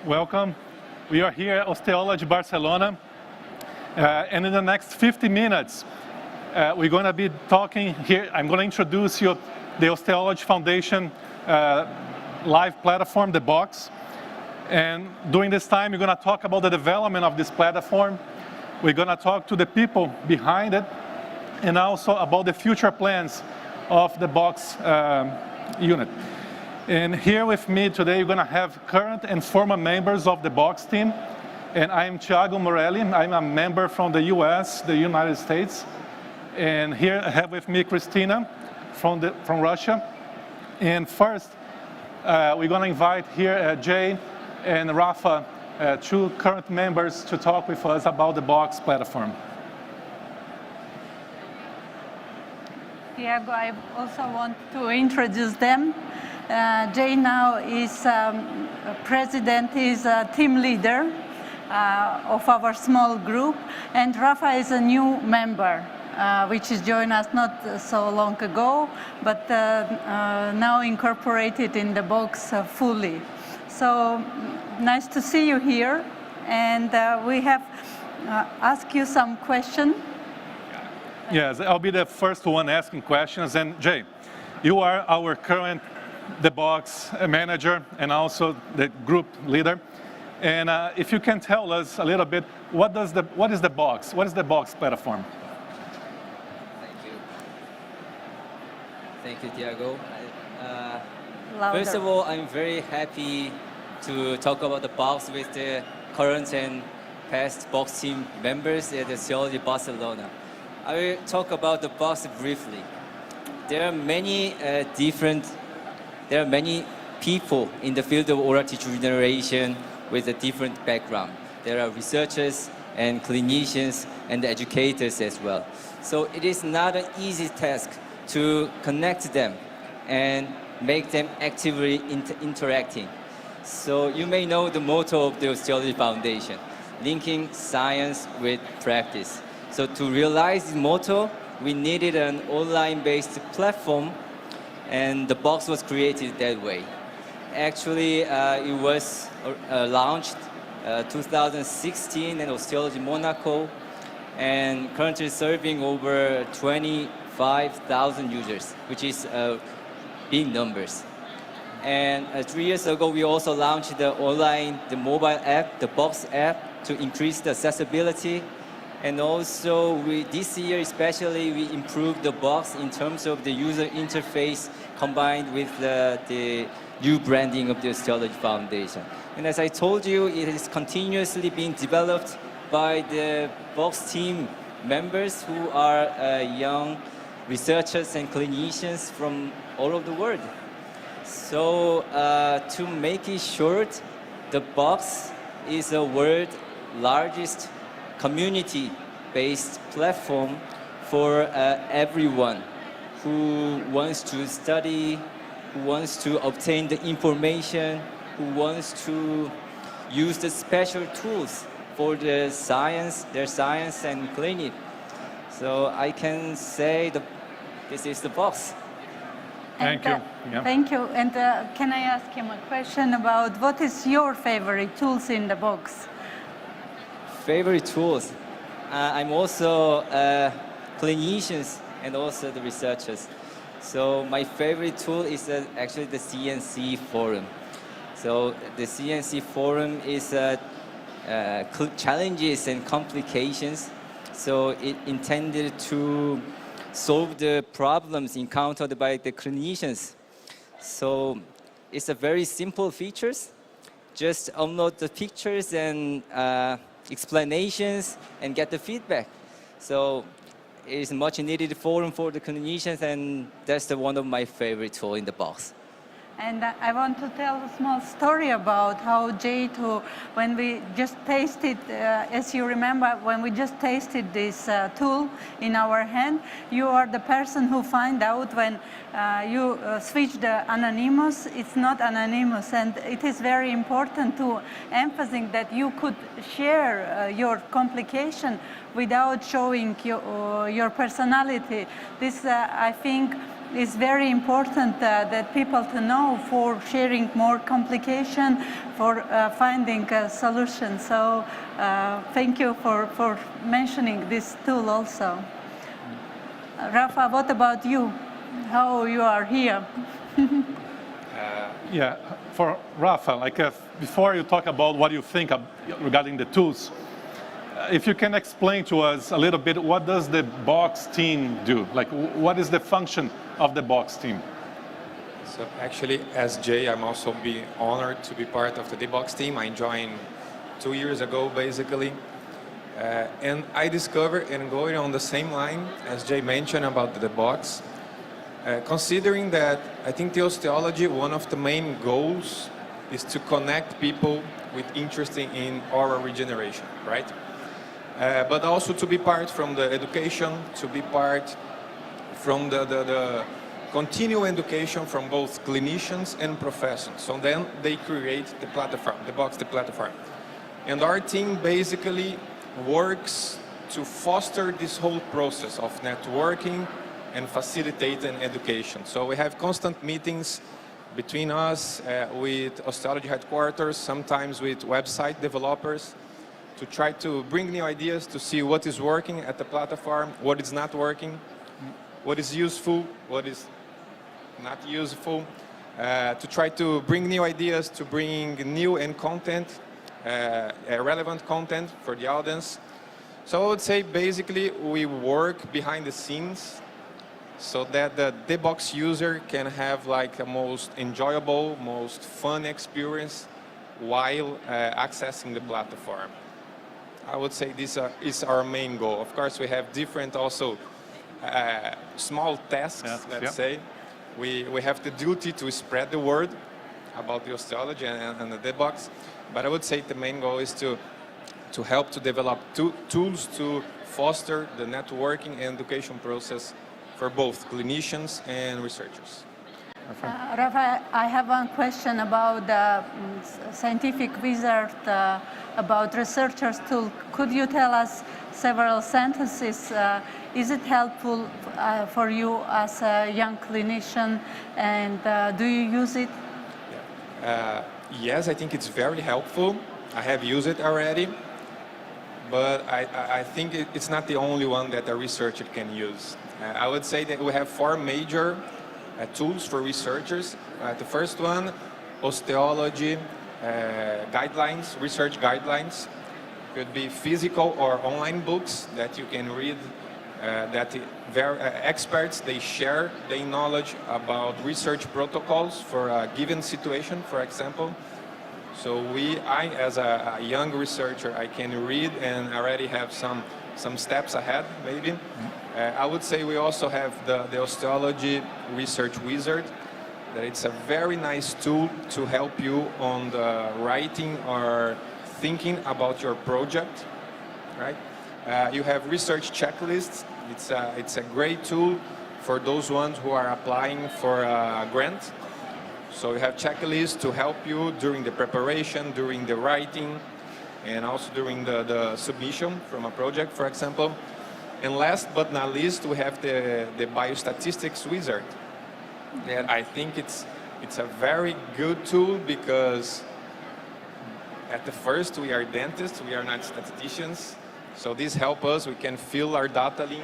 welcome. We are here at Osteology Barcelona, and in the next 50 minutes, we're going to be talking here. I'm going to introduce you the Osteology Foundation live platform, the box. And during this time, we're going to talk about the development of this platform. We're going to talk to the people behind it, and also about the future plans of the box unit. And here with me today, we're going to have current and former members of the box team. And I'm Thiago Morelli. I'm a member from the US, the United States. And here I have with me Christina from Russia. And first, we're going to invite here Jay and Rafa, two current members, to talk with us about the box platform. Tiago, I also want to introduce them. Jay now is president, is a team leader of our small group, and Rafa is a new member, which has joined us not so long ago, but now incorporated in the box fully. So nice to see you here, and we have asked you some questions. Yes, I'll be the first one asking questions. And Jay, you are our current the box manager and also the group leader. And if you can tell us a little bit, what is the box? What is the box platform? Thank you, Tiago. First of all, I'm very happy to talk about the box with the current and past box team members at the Osteology Barcelona. I will talk about the box briefly. There are many people in the field of oral tissue regeneration with a different background. There are researchers and clinicians and educators as well. So it is not an easy task to connect them and make them actively interacting. So you may know the motto of the Osteology Foundation, linking science with practice. So to realize this motto, we needed an online-based platform, and the box was created that way. Actually, it was launched 2016 in Osteology Monaco, and currently serving over 25,000 users, which is big numbers. And 3 years ago, we also launched the mobile app, the Box app, to increase the accessibility. And also, this year especially, we improved the Box in terms of the user interface combined with the new branding of the Osteology Foundation. And as I told you, it is continuously being developed by the Box team members who are young researchers and clinicians from all over the world. So to make it short, the Box is the world's largest community-based platform for everyone who wants to study, who wants to obtain the information, who wants to use the special tools for their science and clinic. So I can say this is the Box. Thank you. Yeah. Thank you. And can I ask him a question about what is your favorite tools in the Box? Favorite tools? I'm also clinicians and also the researchers. So my favorite tool is actually the CNC forum. So the CNC forum is challenges and complications. So it intended to solve the problems encountered by the clinicians. So it's a very simple features. Just upload the pictures and explanations and get the feedback. So it's a much needed forum for the clinicians, and that's one of my favorite tools in the Box. And I want to tell a small story about how Jay, when we just tasted, as you remember, when we just tasted this tool in our hand, you are the person who find out when you switch the anonymous, it's not anonymous. And it is very important to emphasize that you could share your complication without showing your personality. This, I think, is very important that people to know for sharing more complication, for finding a solution. So thank you for mentioning this tool also. Rafa, what about you? How you are here? Yeah, for Rafa, before you talk about what you think regarding the tools, if you can explain to us a little bit, what does the Box team do? What is the function of the Box team? So actually, as Jay, I'm also be honored to be part of the Box team. I joined 2 years ago, basically. And I discovered, and going on the same line as Jay mentioned about the Box, considering that I think the osteology, one of the main goals is to connect people with interest in oral regeneration, right? But also to be part from the education, to be part from the continual education from both clinicians and professionals. So then they create the platform, the Box, the platform. And our team basically works to foster this whole process of networking and facilitating education. So we have constant meetings between us with osteology headquarters, sometimes with website developers, to try to bring new ideas, to see what is working at the platform, what is not working, what is useful, what is not useful, to try to bring new ideas, to bring new and content, relevant content for the audience. So I would say basically we work behind the scenes so that the Box user can have a most enjoyable, most fun experience while accessing the platform. I would say this is our main goal. Of course, we have different also small tasks, let's say. We have the duty to spread the word about the osteology and the Box, but I would say the main goal is to help to develop tools to foster the networking and education process for both clinicians and researchers. Rafa, I have one question about the scientific wizard, about researchers tool. Could you tell us several sentences? Is it helpful for you as a young clinician, and do you use it? Yes, I think it's very helpful. I have used it already, but I think it's not the only one that a researcher can use. I would say that we have 4 major tools for researchers. The first one, osteology guidelines, research guidelines. Could be physical or online books that you can read, that experts, they share their knowledge about research protocols for a given situation, for example. So I as a young researcher, I can read and already have some steps ahead, maybe. I would say we also have the Osteology Research Wizard, that it's a very nice tool to help you on the writing or thinking about your project, right? You have research checklists. It's a great tool for those ones who are applying for a grant. So you have checklists to help you during the preparation, during the writing, and also during the submission from a project, for example. And last but not least, we have the biostatistics wizard. And I think it's a very good tool because at the first we are dentists, we are not statisticians. So this helps us, we can fill our data link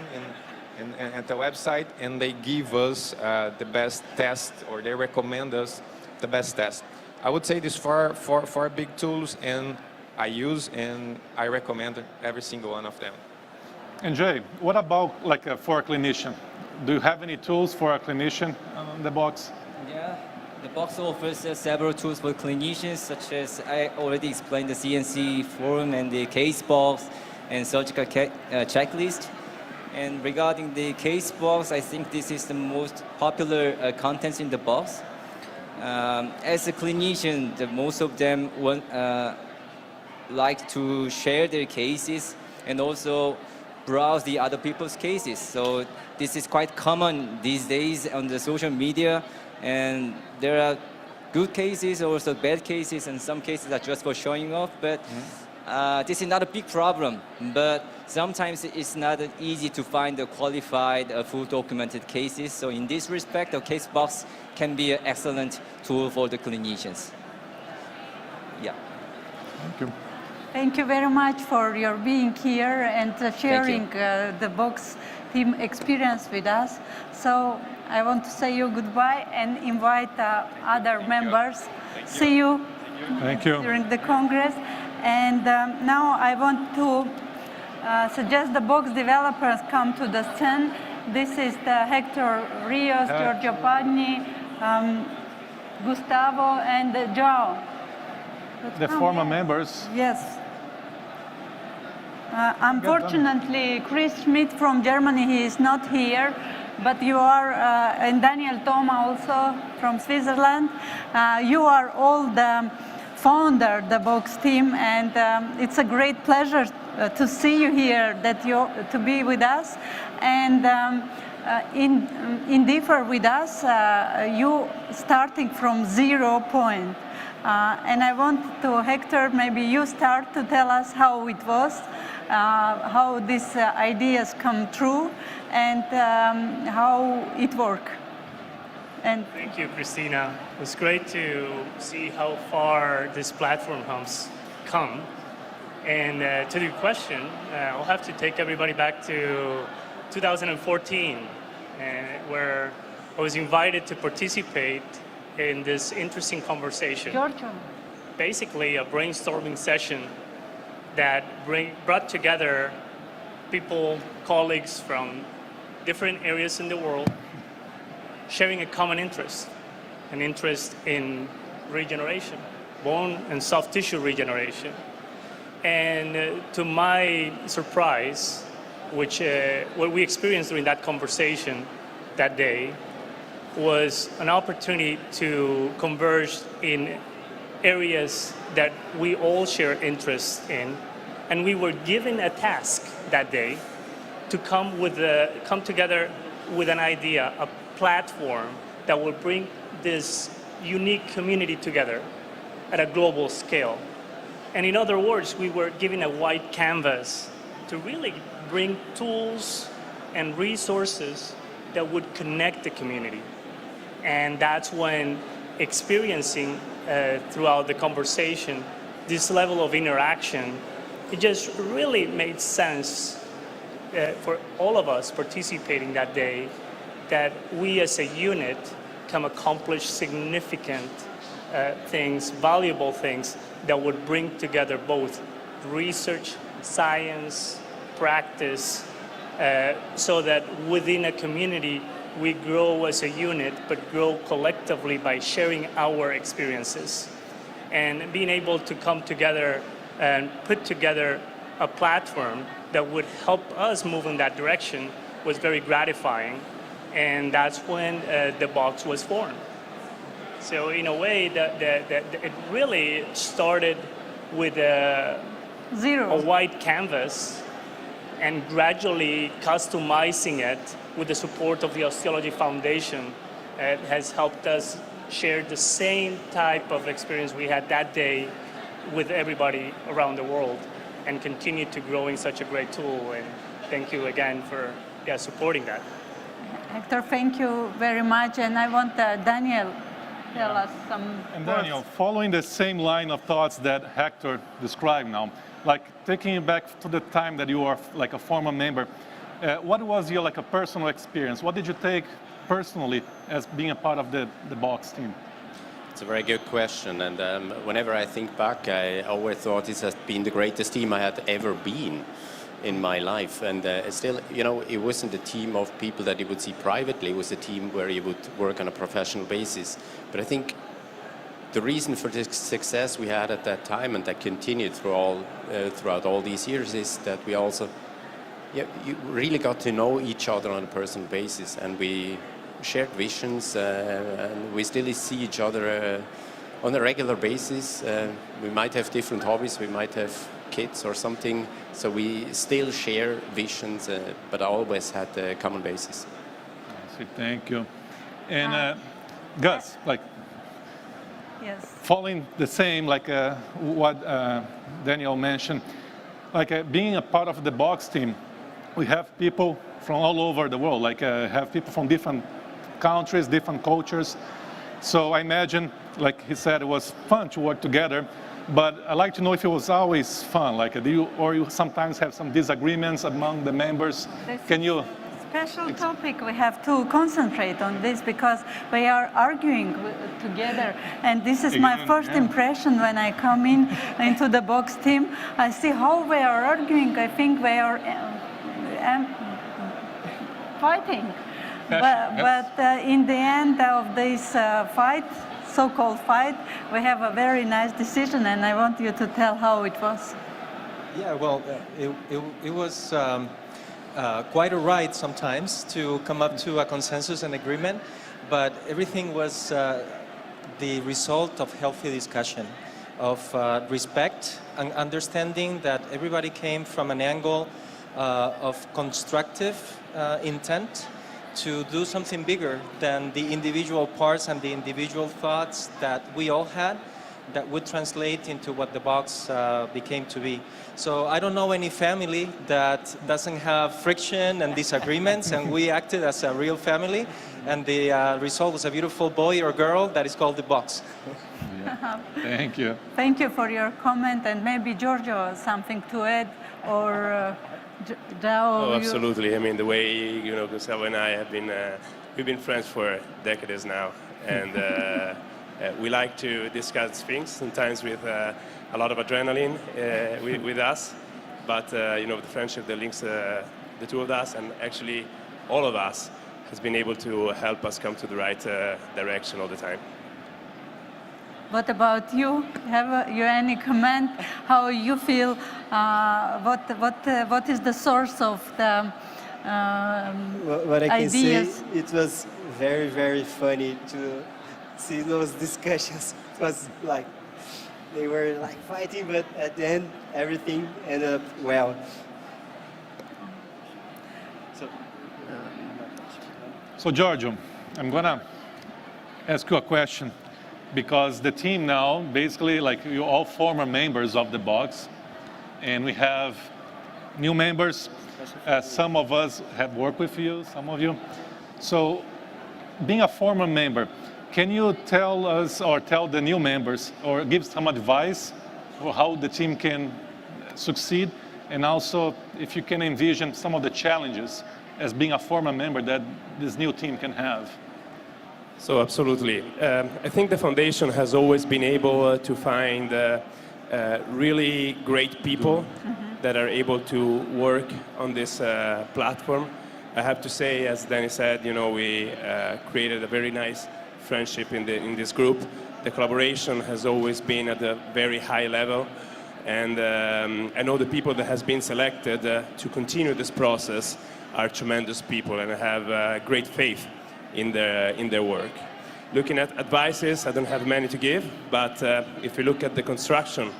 at the website, and they give us the best test, or they recommend us the best test. I would say these four big tools, and I use and I recommend every single one of them. And Jay, what about for a clinician? Do you have any tools for a clinician on the Box? Yeah, the Box offers several tools for clinicians, such as I already explained the CNC forum and the case box and surgical checklist. And regarding the case box, I think this is the most popular contents in the box. As a clinician, most of them like to share their cases and also browse the other people's cases. So this is quite common these days on the social media, and there are good cases, also bad cases, and some cases are just for showing off. But this is not a big problem. But sometimes it's not easy to find the qualified, full documented cases. So in this respect, the case box can be an excellent tool for the clinicians. Yeah. Thank you. Thank you very much for your being here and sharing the box team experience with us. So I want to say you goodbye and invite other members. See you. Thank you. During the Congress. And now I want to suggest the box developers come to the stand. This is the Hector Rios, Giorgio Pagni, Gustavo, and João. The former members. Yes. Unfortunately, Chris Schmidt from Germany, he is not here. But you are, and Daniel Thoma also from Switzerland. You are all the founder, the box team, and it's a great pleasure to see you here, to be with us, and in differ with us, you starting from 0 point. And I want to, Hector, maybe you start to tell us how it was, how these ideas come true, and how it worked. And thank you, Christina. It was great to see how far this platform has come. And to your question, I'll have to take everybody back to 2014, where I was invited to participate in this interesting conversation. Giorgio. Basically, a brainstorming session that brought together people, colleagues from different areas in the world, sharing a common interest, an interest in regeneration, bone and soft tissue regeneration. And to my surprise, what we experienced during that conversation that day was an opportunity to converge in areas that we all share interest in. And we were given a task that day to come together with an idea, a platform that will bring this unique community together at a global scale. And in other words, we were given a white canvas to really bring tools and resources that would connect the community. And that's when experiencing throughout the conversation this level of interaction, it just really made sense for all of us participating that day, that we as a unit can accomplish significant things, valuable things that would bring together both research, science, practice, so that within a community we grow as a unit, but grow collectively by sharing our experiences. And being able to come together and put together a platform that would help us move in that direction was very gratifying. And that's when the box was formed. So in a way, it really started with a white canvas and gradually customizing it with the support of the Osteology Foundation. It has helped us share the same type of experience we had that day with everybody around the world and continue to grow in such a great tool. And thank you again for supporting that. Hector, thank you very much. And I want Daniel tell us some And words. Daniel, following the same line of thoughts that Hector described now, like taking you back to the time that you were like a former member, what was your like a personal experience? What did you take personally as being a part of the box team? It's a very good question, and whenever I think back, I always thought this has been the greatest team I had ever been in my life. And still, you know, it wasn't a team of people that you would see privately. It was a team where you would work on a professional basis. But I think the reason for the success we had at that time, and that continued throughout all these years, is that we also, you really got to know each other on a personal basis, and we shared visions, and we still see each other on a regular basis. We might have different hobbies, we might have kids or something, so we still share visions, but always had a common basis. I see, thank you. And Gus, like, Yes. following the same, like what Daniel mentioned, being a part of the box team, we have people from all over the world, have people from different countries, different cultures. So I imagine, like he said, it was fun to work together. But I'd like to know if it was always fun, you sometimes have some disagreements among the members. Can you? Special topic. We have to concentrate on this because we are arguing together, and this is my first impression when I come into the box team. I see how we are arguing. I think we are fighting, but in the end of this so-called fight, we have a very nice decision, and I want you to tell how it was. Yeah, well, it was quite a ride sometimes to come up to a consensus and agreement, but everything was the result of healthy discussion, of respect and understanding that everybody came from an angle of constructive intent to do something bigger than the individual parts and the individual thoughts that we all had that would translate into what the box became to be. So I don't know any family that doesn't have friction and disagreements, and we acted as a real family, and the result was a beautiful boy or girl that is called the box. Yeah. Thank you. Thank you for your comment, and maybe Giorgio has something to add, or João. Oh, absolutely. I mean, the way Gustavo and I have been, we've been friends for decades now, and we like to discuss things sometimes with a lot of adrenaline with us, but the friendship that links the two of us, and actually all of us, has been able to help us come to the right direction all the time. What about you? Have you any comment? How you feel? What is the source of the what I can say, ideas? it was very, very funny to see those discussions. It was like they were like fighting, but at the end everything ended up well. So Giorgio, I'm gonna ask you a question, because the team now, basically, you're all former members of the box, and we have new members. Some of us have worked with you, some of you. So being a former member, can you tell us or tell the new members or give some advice for how the team can succeed? And also, if you can envision some of the challenges as being a former member that this new team can have. So absolutely. I think the foundation has always been able to find really great people that are able to work on this platform. I have to say, as Danny said, we created a very nice friendship in this group. The collaboration has always been at a very high level, and I know the people that has been selected to continue this process are tremendous people, and I have great faith in their work. Looking at advices, I don't have many to give, but if you look at the construction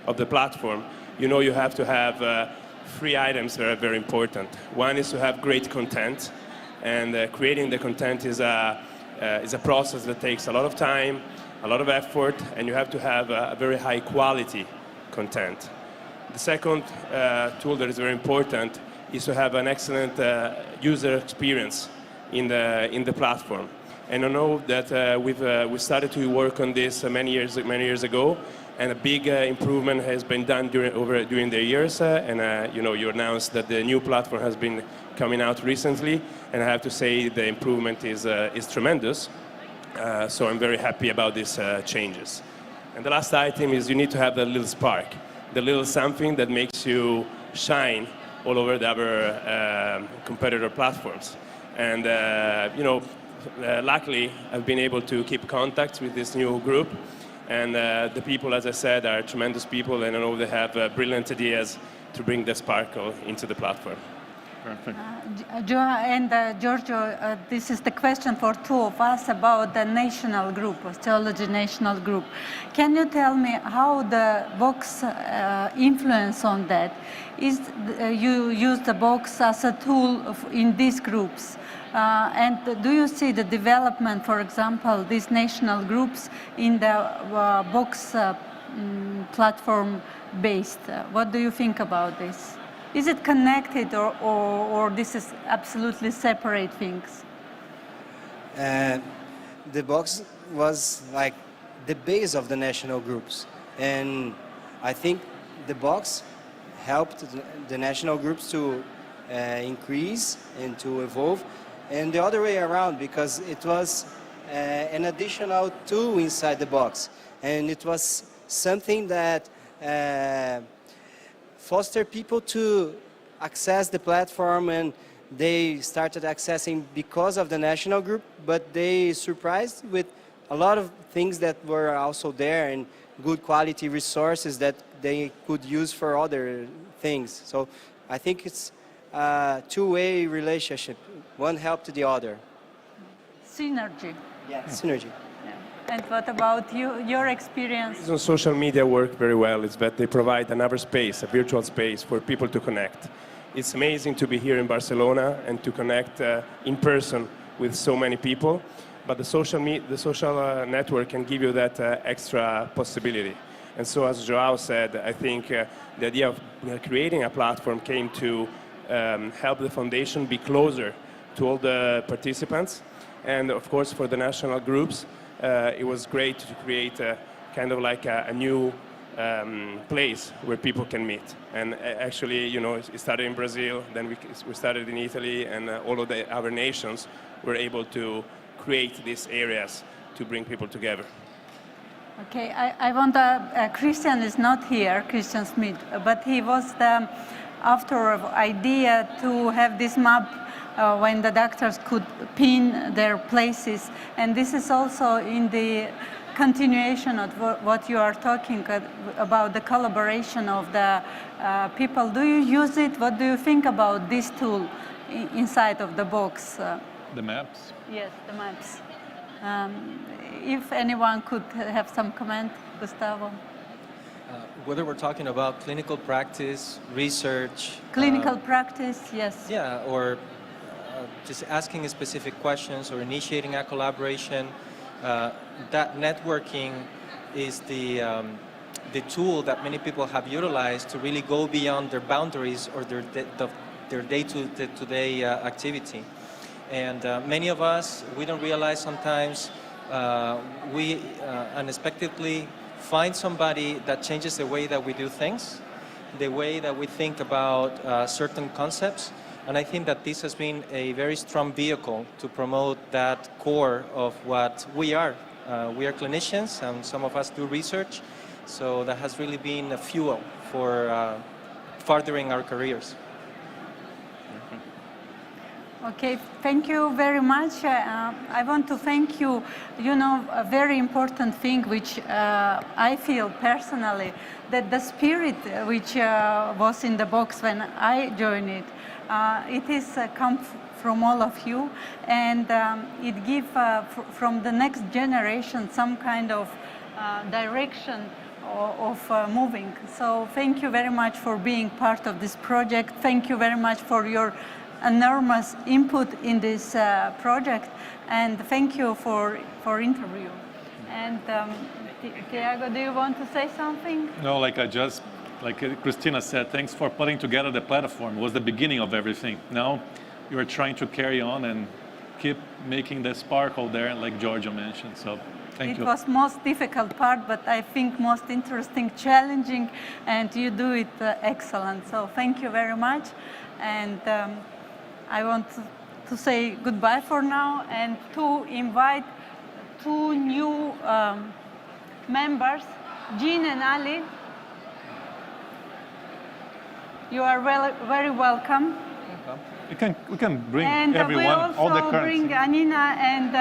of the platform, you have to have 3 items that are very important. One is to have great content, and creating the content is a process that takes a lot of time, a lot of effort, and you have to have a very high quality content. The second tool that is very important is to have an excellent user experience in the platform. And I know that we started to work on this many years ago, and a big improvement has been done during the years. And you announced that the new platform has been coming out recently, and I have to say the improvement is tremendous. So I'm very happy about these changes. And the last item is you need to have the little spark, the little something that makes you shine all over the other competitor platforms. And luckily, I've been able to keep contact with this new group. And the people, as I said, are tremendous people, and I know they have brilliant ideas to bring the sparkle into the platform. Perfect. Joao and Giorgio, this is the question for two of us about the national group, osteology national group. Can you tell me how the box influence on that? Is you use the box as a tool in these groups? And do you see the development, for example, these national groups in the box platform based? What do you think about this? Is it connected or this is absolutely separate things? The box was like the base of the national groups. And I think the box helped the national groups to increase and to evolve. And the other way around, because it was an additional tool inside the box. And it was something that foster people to access the platform, and they started accessing because of the national group, but they surprised with a lot of things that were also there and good quality resources that they could use for other things. So I think it's a two-way relationship. One helped the other. Synergy. Yeah, synergy. And what about you, your experience? The reason social media work very well is that they provide another space, a virtual space for people to connect. It's amazing to be here in Barcelona and to connect in person with so many people, but the social network can give you that extra possibility. And so, as Joao said, I think the idea of creating a platform came to help the foundation be closer to all the participants. And of course, for the national groups, it was great to create kind of like a new place where people can meet. And actually, you know, it started in Brazil, then we started in Italy, and all of the other nations were able to create these areas to bring people together. Okay, I want Christian is not here, Christian Smith, but he was the author of idea to have this map when the doctors could pin their places. And this is also in the continuation of what you are talking about, the collaboration of the people. Do you use it? What do you think about this tool inside of the box? The maps? Yes, the maps. If anyone could have some comment, Gustavo. Whether we're talking about clinical practice, research. Clinical practice, yes. Yeah, or just asking specific questions or initiating a collaboration. That networking is the tool that many people have utilized to really go beyond their boundaries or their day-to-day activity. And many of us, we don't realize sometimes we unexpectedly find somebody that changes the way that we do things, the way that we think about certain concepts. And I think that this has been a very strong vehicle to promote that core of what we are. We are clinicians, and some of us do research. So that has really been a fuel for furthering our careers. Okay, thank you very much. I want to thank you. You know, a very important thing which I feel personally, that the spirit which was in the box when I joined it, it is come from all of you, and it gives from the next generation some kind of direction of moving. So thank you very much for being part of this project. Thank you very much for your enormous input in this project, and thank you for interview. And Tiago, do you want to say something? No, like Christina said, thanks for putting together the platform. It was the beginning of everything. Now you are trying to carry on and keep making the sparkle there, like Giorgio mentioned. So thank you. It was most difficult part, but I think most interesting, challenging, and you do it excellent. So thank you very much. And I want to say goodbye for now and to invite two new members, Jin and Ali. You are very welcome. We can bring and everyone, all the we also currents. bring Anina and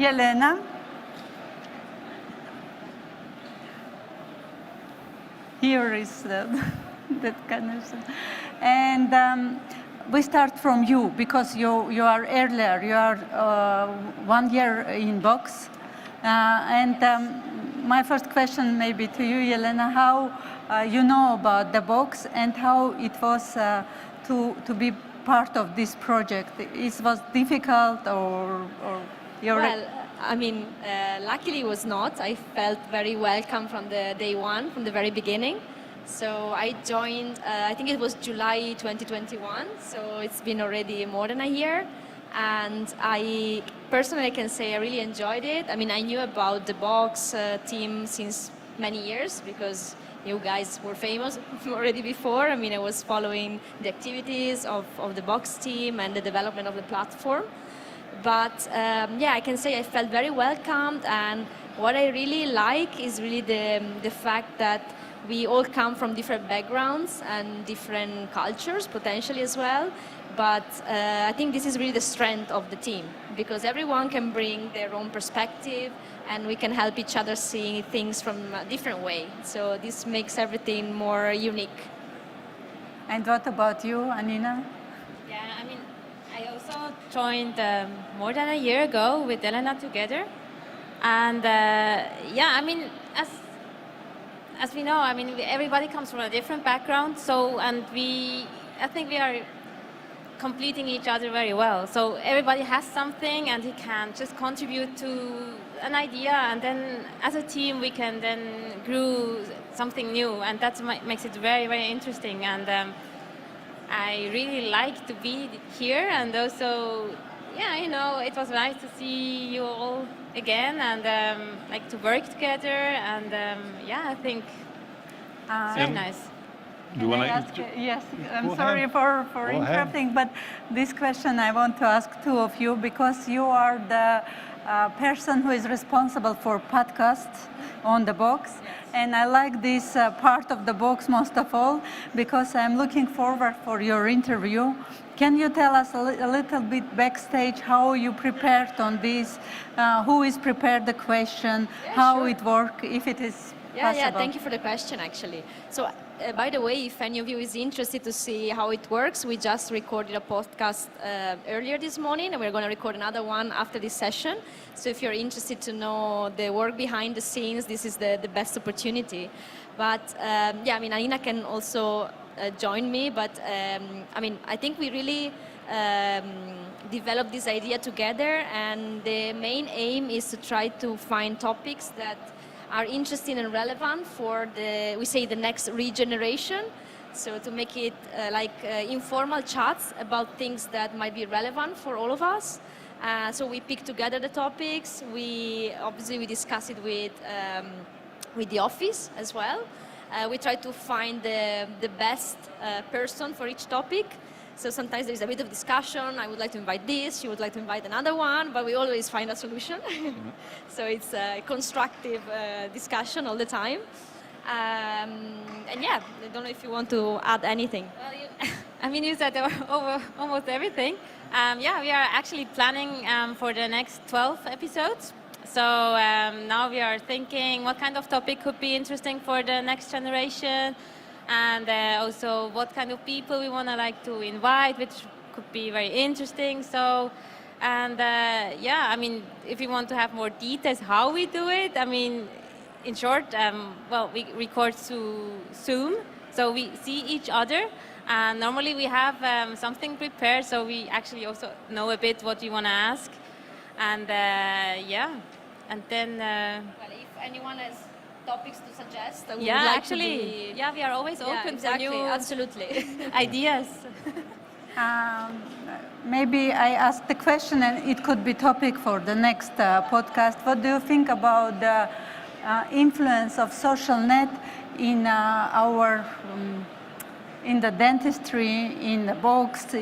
Elena. Here is that connection. And we start from you because you are earlier. You are 1 year in box, my first question maybe to you, Elena, how you know about the box and how it was to be part of this project. It was difficult or you're... Well, I mean, luckily it was not. I felt very welcome from the day one, from the very beginning. So I joined, I think it was July 2021, so it's been already more than a year. And I personally can say I really enjoyed it. I mean, I knew about the box team since many years because you guys were famous already before. I mean, I was following the activities of the box team and the development of the platform. But yeah, I can say I felt very welcomed, and what I really like is really the fact that we all come from different backgrounds and different cultures potentially as well. But I think this is really the strength of the team because everyone can bring their own perspective and we can help each other see things from a different way. So this makes everything more unique. And what about you, Anina? Yeah, I mean, I also joined more than a year ago with Elena together. And yeah, I mean, as we know, I mean, everybody comes from a different background. So, and I think we are completing each other very well. So everybody has something and he can just contribute to an idea, and then as a team we can then grow something new, and that makes it very, very interesting. And I really like to be here, and also, yeah, you know, it was nice to see you all again and like to work together, and yeah, I think it's very nice. Do you want to ask? Yes, I'm Go sorry ahead. for Go interrupting, ahead. but this question I want to ask two of you because you are the person who is responsible for podcasts on the box. And I like this part of the box most of all because I'm looking forward for your interview. Can you tell us a little bit backstage how you prepared on this? Who is prepared the question? Yeah, how sure. it works, if it is possible? Yeah, thank you for the question, actually. So, by the way, if any of you is interested to see how it works, we just recorded a podcast earlier this morning, and we're going to record another one after this session. So if you're interested to know the work behind the scenes, this is the best opportunity. But yeah, I mean, Anina can also join me, but I mean, I think we really developed this idea together, and the main aim is to try to find topics that are interesting and relevant for the next regeneration. So to make it like informal chats about things that might be relevant for all of us. So we pick together the topics. We discuss it with the office as well. We try to find the best person for each topic. So sometimes there's a bit of discussion. I would like to invite this, she would like to invite another one, but we always find a solution. So it's a constructive discussion all the time. And yeah, I don't know if you want to add anything. Well, I mean, you said almost everything. Yeah, we are actually planning for the next 12 episodes. So now we are thinking what kind of topic could be interesting for the next generation, and also what kind of people we want to like to invite, which could be very interesting. So, and yeah, I mean, if you want to have more details how we do it, I mean, in short, well, we record through Zoom, so we see each other. And normally we have something prepared, so we actually also know a bit what you want to ask. And yeah, and then... Well, if anyone has topics to suggest, I would yeah, like actually, to be... yeah, we are always open exactly, for new absolutely. ideas. Maybe I ask the question, and it could be topic for the next podcast. What do you think about the influence of social net in in the dentistry, in the box? Do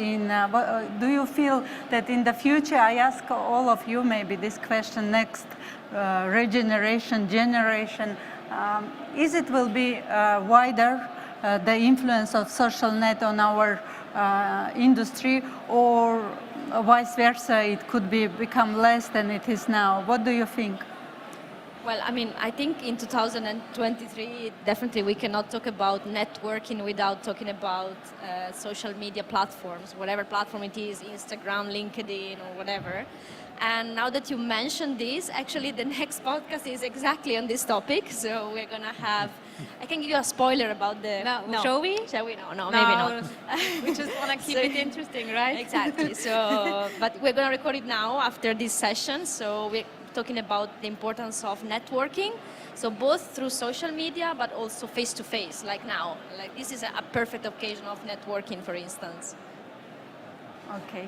you feel that in the future, I ask all of you maybe this question, next regeneration, generation, is it will be wider, the influence of social net on our industry, or vice versa, it could become less than it is now? What do you think? Well, I mean, I think in 2023, definitely we cannot talk about networking without talking about social media platforms, whatever platform it is, Instagram, LinkedIn, or whatever. And now that you mentioned this, actually the next podcast is exactly on this topic. So we're gonna have, I can give you a spoiler about the... No. Shall we? Shall we? No, maybe not. We just want to keep it interesting, right? Exactly. So, but we're gonna record it now after this session. So we're talking about the importance of networking. So both through social media, but also face to face, like now. Like this is a perfect occasion of networking, for instance. Okay.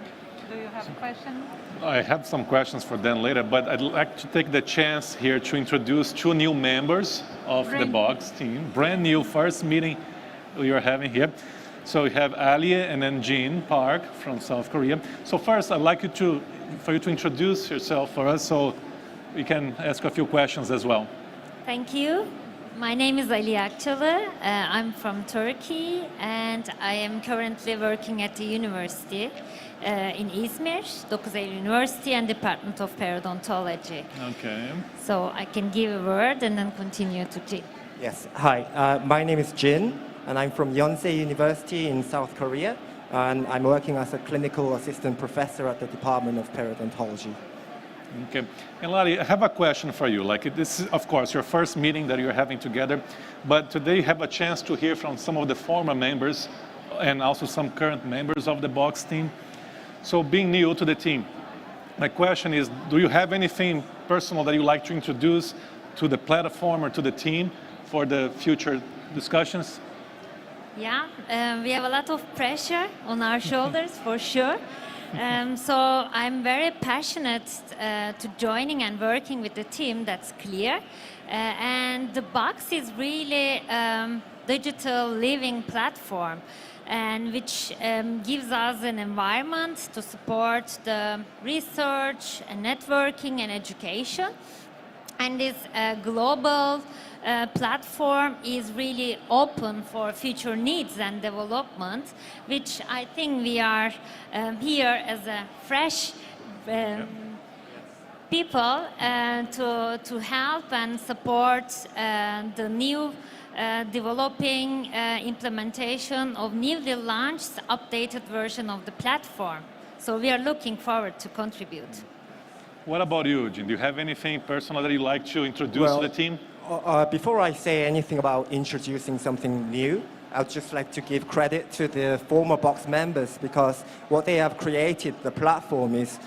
Do you have a question? I have some questions for Dan later, but I'd like to take the chance here to introduce two new members of the Box team. Brand new, first meeting we are having here. So we have Aliye and then Jin Park from South Korea. So first, I'd like for you to introduce yourself for us so we can ask a few questions as well. Thank you. My name is Aliye Akcalı. I'm from Turkey, and I am currently working at the university in Izmir, 9 Eylül University and Department of Periodontology. Okay. So I can give a word and then continue to Jin. Yes, hi. My name is Jin, and I'm from Yonsei University in South Korea, and I'm working as a clinical assistant professor at the Department of Periodontology. Okay. And Lali, I have a question for you. Like this is, of course, your first meeting that you're having together, but today you have a chance to hear from some of the former members and also some current members of the Box team. So being new to the team, my question is, do you have anything personal that you like to introduce to the platform or to the team for the future discussions? Yeah, we have a lot of pressure on our shoulders for sure. So I'm very passionate to joining and working with the team, that's clear. And the Box is really digital living platform, and which gives us an environment to support the research and networking and education. And this global platform is really open for future needs and development, which I think we are here as a fresh people to help and support the new developing implementation of newly launched updated version of the platform. So we are looking forward to contribute. What about you, Jin? Do you have anything personal that you'd like to introduce to the team? Before I say anything about introducing something new, I'd just like to give credit to the former Box members, because what they have created, the platform, is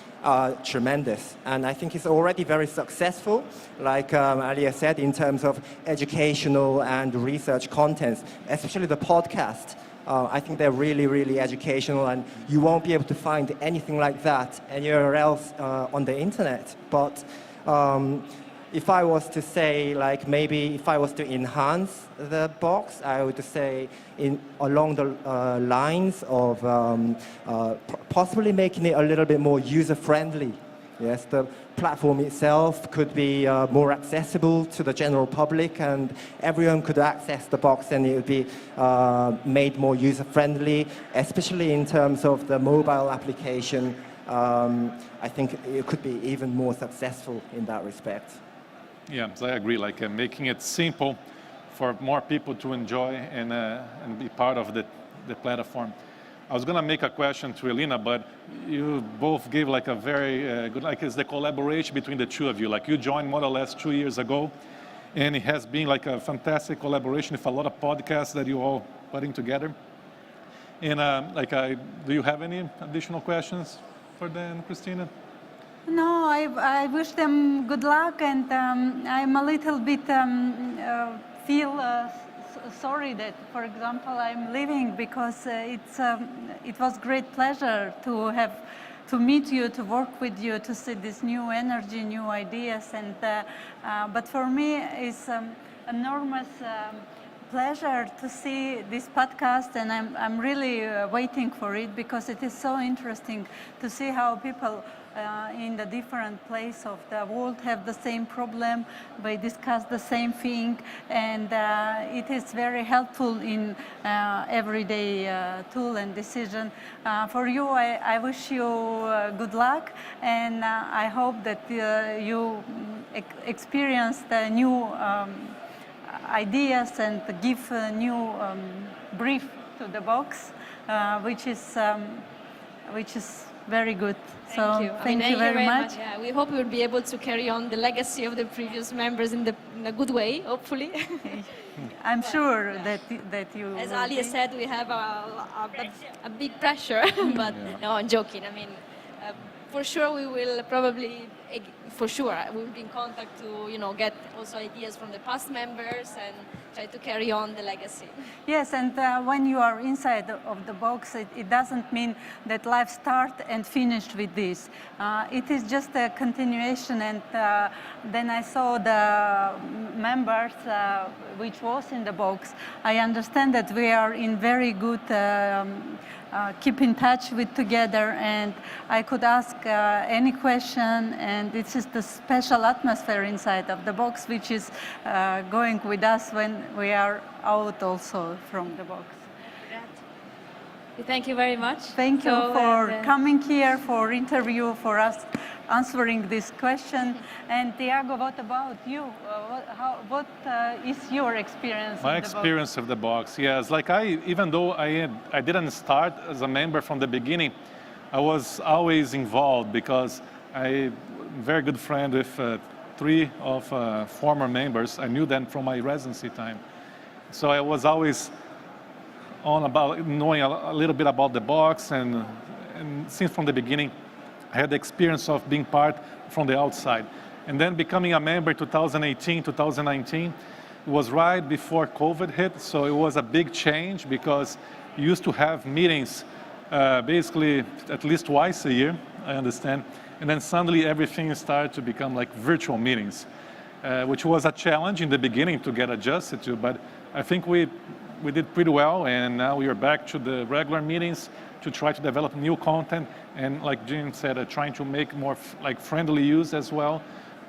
tremendous. And I think it's already very successful, like Aliye said, in terms of educational and research contents, especially the podcast. I think they're really, really educational, and you won't be able to find anything like that anywhere else on the internet. But if I was to say, like, maybe if I was to enhance the Box, I would say along the lines of possibly making it a little bit more user-friendly. Yes, the platform itself could be more accessible to the general public, and everyone could access the Box, and it would be made more user-friendly, especially in terms of the mobile application. I think it could be even more successful in that respect. Yeah, so I agree, like making it simple for more people to enjoy and be part of the platform. I was going to make a question to Elena, but you both gave like a very good, like it's the collaboration between the two of you. Like you joined more or less 2 years ago, and it has been like a fantastic collaboration with a lot of podcasts that you all putting together. And do you have any additional questions for Dan, Christina? No, I wish them good luck, and I'm a little bit feel sorry that, for example, I'm leaving, because it was great pleasure to meet you, to work with you, to see this new energy, new ideas, and but for me it's enormous pleasure to see this podcast, and I'm really waiting for it, because it is so interesting to see how people in the different place of the world have the same problem, they discuss the same thing, and it is very helpful in everyday tool and decision. For you, I wish you good luck, and I hope that you experience the new ideas and give a new brief to the box, which is very good. Thank you. Thank you very much. Yeah, we hope we'll be able to carry on the legacy of the previous members in a good way, hopefully. I'm sure that you. As will Aliye be. said, we have a big pressure, but no, I'm joking. I mean, for sure we will probably, for sure, we will be in contact to get also ideas from the past members and try to carry on the legacy. Yes, and when you are inside of the box, it doesn't mean that life starts and finished with this. It is just a continuation, and then I saw the members which was in the box. I understand that we are in very good keep in touch with together, and I could ask any question, and this is the special atmosphere inside of the box which is going with us when we are out also from the box. Thank you very much. Thank you for coming here, for interview, for us answering this question. And Tiago, what about you? What is your experience? My experience of the box, yes. Like even though I didn't start as a member from the beginning, I was always involved because I'm a very good friend with 3 of former members. I knew them from my residency time. So I was always on about knowing a little bit about the box, and since from the beginning, I had the experience of being part from the outside. And then becoming a member 2018, 2019, it was right before COVID hit, so it was a big change because you used to have meetings basically at least twice a year, I understand, and then suddenly everything started to become like virtual meetings, which was a challenge in the beginning to get adjusted to, but I think we did pretty well, and now we are back to the regular meetings to try to develop new content, and like Jin said, trying to make more friendly use as well,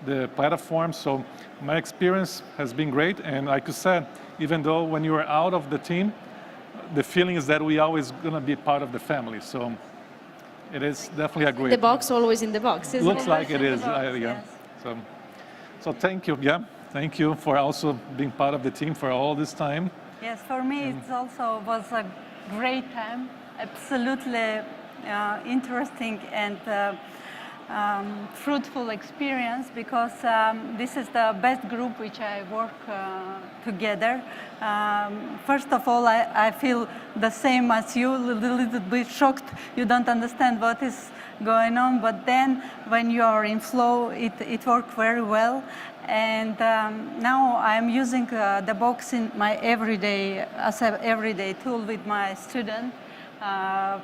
the platform. So my experience has been great, and like you said, even though when you are out of the team, the feeling is that we always gonna be part of the family. So it is definitely a great. The box always in the box, isn't Looks it? like it is, box, yeah. yes. So thank you, yeah. Thank you for also being part of the team for all this time. Yes, for me it also was a great time, absolutely interesting and fruitful experience, because this is the best group which I work together. First of all, I feel the same as you, a little bit shocked. You don't understand what is going on, but then when you are in flow, it worked very well. And now I'm using the box in my as an everyday tool with my student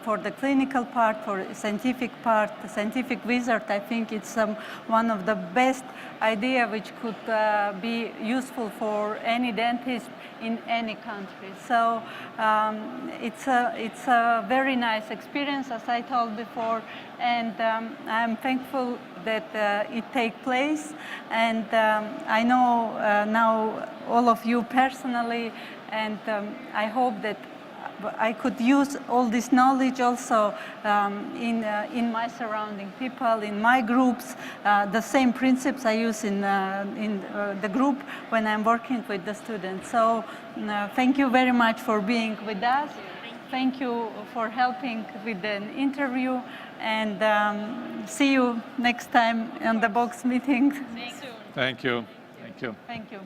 for the clinical part, for scientific part, the scientific wizard. I think it's one of the best idea which could be useful for any dentist in any country. So it's a very nice experience, as I told before, and I'm thankful that it takes place. And I know now all of you personally, and I hope that I could use all this knowledge also in my surrounding people, in my groups, the same principles I use in the group when I'm working with the students. So thank you very much for being with us. Thank you for helping with the interview, and see you next time on the box meeting. Thank you. Thank you. Thank you.